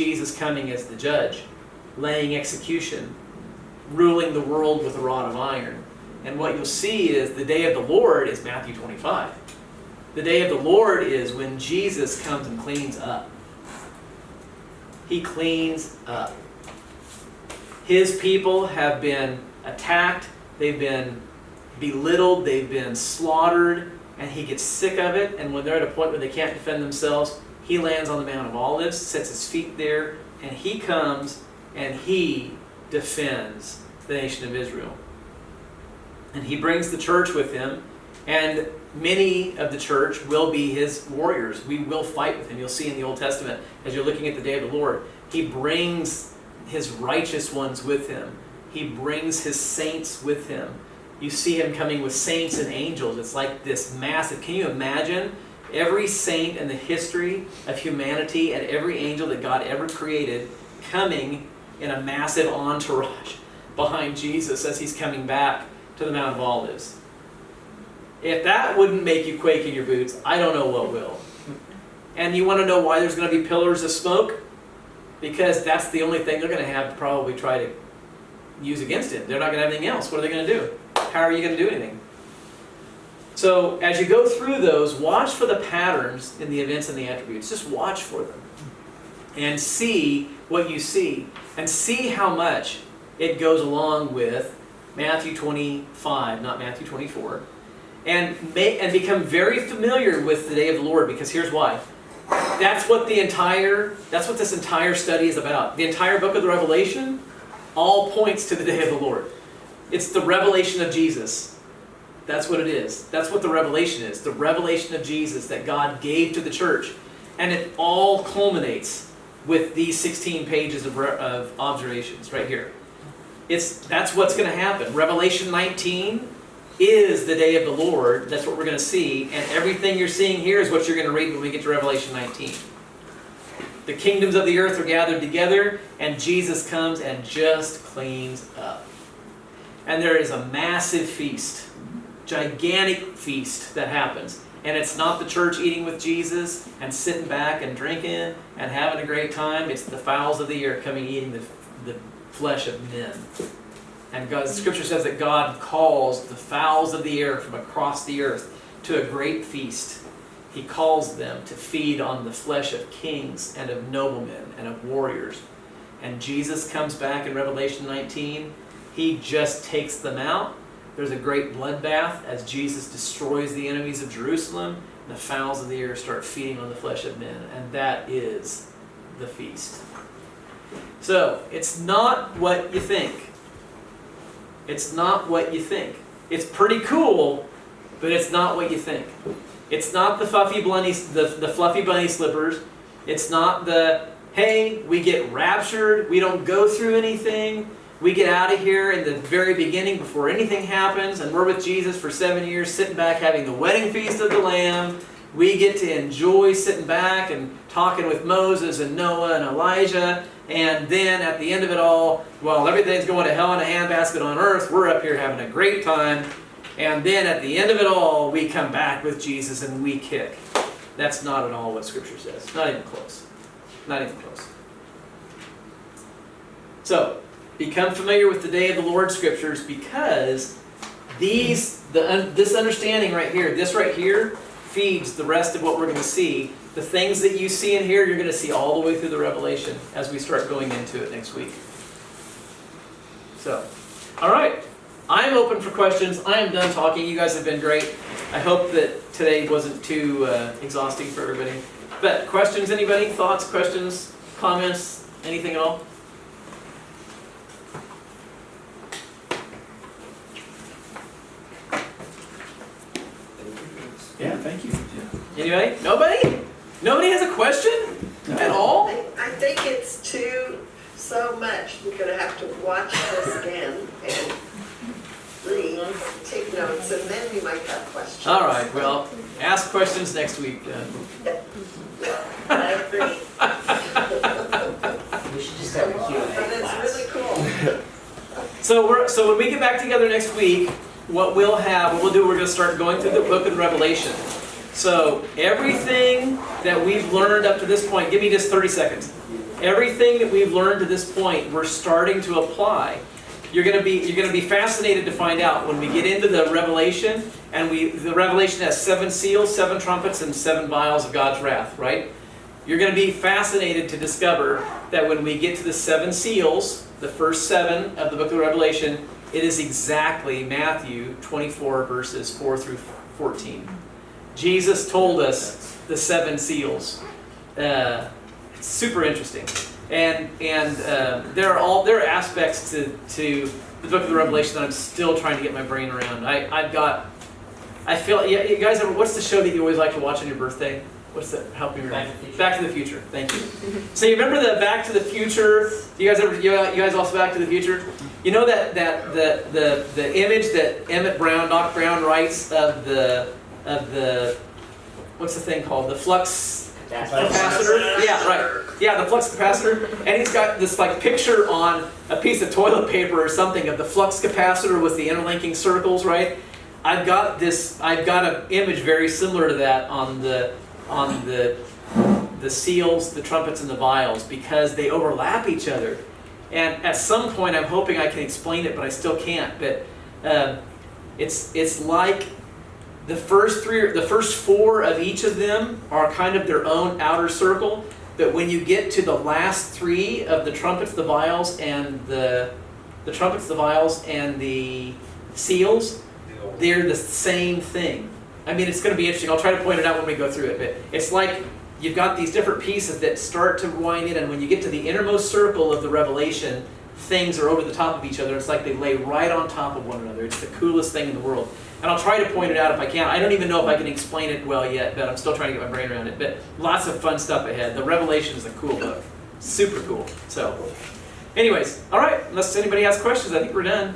Jesus coming as the judge, laying execution, ruling the world with a rod of iron. And what you'll see is the day of the Lord is Matthew 25. The day of the Lord is when Jesus comes and cleans up. He cleans up. His people have been attacked, they've been belittled, they've been slaughtered, and he gets sick of it, and when they're at a point where they can't defend themselves, he lands on the Mount of Olives, sets his feet there, and he comes and he defends the nation of Israel. And he brings the church with him, and many of the church will be his warriors. We will fight with him. You'll see in the Old Testament, as you're looking at the day of the Lord, he brings his righteous ones with him. He brings his saints with him. You see him coming with saints and angels. It's like this massive, can you imagine every saint in the history of humanity and every angel that God ever created coming in a massive entourage behind Jesus as he's coming back to the Mount of Olives? If that wouldn't make you quake in your boots, I don't know what will. And you want to know why there's going to be pillars of smoke? Because that's the only thing they're going to have to probably try to use against him. They're not going to have anything else. What are they going to do? How are you going to do anything? So as you go through those, watch for the patterns in the events and the attributes. Just watch for them. And see what you see. And see how much it goes along with Matthew 25, not Matthew 24. And become very familiar with the day of the Lord, because here's why. That's what this entire study is about. The entire book of the Revelation all points to the day of the Lord. It's the revelation of Jesus. That's what it is. That's what the revelation is. The revelation of Jesus that God gave to the church. And it all culminates with these 16 pages of observations right here. That's what's going to happen. Revelation 19 is the day of the Lord. That's what we're going to see. And everything you're seeing here is what you're going to read when we get to Revelation 19. The kingdoms of the earth are gathered together, and Jesus comes and just cleans up. And there is a massive feast, gigantic feast that happens. And it's not the church eating with Jesus and sitting back and drinking and having a great time. It's the fowls of the earth coming eating the flesh of men. And the Scripture says that God calls the fowls of the air from across the earth to a great feast. He calls them to feed on the flesh of kings and of noblemen and of warriors. And Jesus comes back in Revelation 19. He just takes them out. There's a great bloodbath as Jesus destroys the enemies of Jerusalem. And the fowls of the air start feeding on the flesh of men. And that is the feast. So, it's not what you think. It's not what you think. It's pretty cool, but it's not what you think. It's not the fluffy bunny slippers. It's not the, hey, we get raptured, we don't go through anything, we get out of here in the very beginning before anything happens, and we're with Jesus for 7 years, sitting back having the wedding feast of the Lamb. We get to enjoy sitting back and talking with Moses and Noah and Elijah. And then at the end of it all, while everything's going to hell in a handbasket on earth, we're up here having a great time. And then at the end of it all, we come back with Jesus and we kick. That's not at all what Scripture says. Not even close. Not even close. So, become familiar with the day of the Lord Scriptures, because this understanding right here, this right here, feeds the rest of what we're going to see. The things that you see in here, you're going to see all the way through the Revelation as we start going into it next week. So, all right. I'm open for questions. I am done talking. You guys have been great. I hope that today wasn't too exhausting for everybody. But questions, anybody? Thoughts, questions, comments, anything at all? Yeah, thank you. Anybody? Nobody? Nobody has a question at all? I think it's so much. We're going to have to watch this again and read, take notes, and then we might have questions. All right, well, ask questions next week then. I agree. We should just have a Q&A But it's class. really cool. So when we get back together next week, what we'll do, we're going to start going through the book of Revelation. So everything that we've learned up to this point, give me just 30 seconds. Everything that we've learned to this point, we're starting to apply. You're gonna be fascinated to find out when we get into the Revelation, and the Revelation has 7 seals, 7 trumpets, and 7 vials of God's wrath, right? You're gonna be fascinated to discover that when we get to the 7 seals, the first 7 of the book of Revelation, it is exactly Matthew 24 verses 4 through 14. Jesus told us the 7 seals. It's super interesting. And there are aspects to the book of the Revelation that I'm still trying to get my brain around. Yeah, you guys ever, what's the show that you always like to watch on your birthday? What's that? Help me remember. Back to the Future. Thank you. So you remember the Back to the Future? You guys also Back to the Future? You know that the image that Emmett Brown, Doc Brown writes of the what's the thing called? The flux capacitor? Yeah, right. Yeah, the flux capacitor. And he's got this like picture on a piece of toilet paper or something of the flux capacitor with the interlinking circles, right? I've got an image very similar to that on the seals, the trumpets, and the vials, because they overlap each other. And at some point, I'm hoping I can explain it, but I still can't. But it's like the first 4 of each of them are kind of their own outer circle. But when you get to the last 3 of the trumpets, the vials, and the seals, they're the same thing. I mean, it's going to be interesting. I'll try to point it out when we go through it. But it's like you've got these different pieces that start to wind in, and when you get to the innermost circle of the Revelation, things are over the top of each other. It's like they lay right on top of one another. It's the coolest thing in the world. And I'll try to point it out if I can. I don't even know if I can explain it well yet, but I'm still trying to get my brain around it. But lots of fun stuff ahead. The Revelation is a cool book. Super cool. So, anyways, all right. Unless anybody has questions, I think we're done.